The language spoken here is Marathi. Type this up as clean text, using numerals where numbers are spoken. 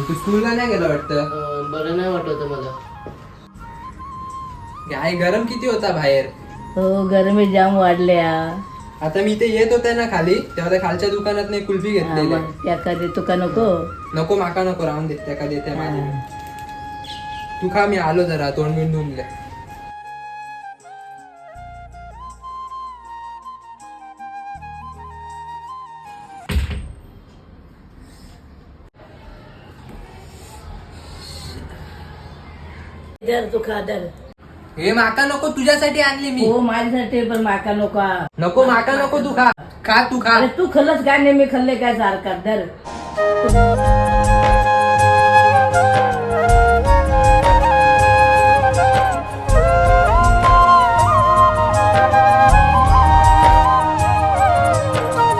तू स्कूलला नाही गेला वाटतं? बरं नाही वाटत मला. काय गरम किती होता बाहेर. हो गरमी जाम वाढल्या. आता मी ते येत होते ना खाली तेव्हा त्या खालच्या दुकानात नाही कुल्फी घेतलेली. त्याका देतो का नको? नको माका नको राहून दे त्या का देते माझी. तू खा मी आलो जरा तोंड बिंड धुमले. दर तू खा दर. हे माका नको तुझ्यासाठी आणली मी. हो माझ्यासाठी पण माका नको. नको माका नको तू खा. खा तू खा. अरे तू खाल्लंच काय नाही मी खाल्ले काय सारखा दर.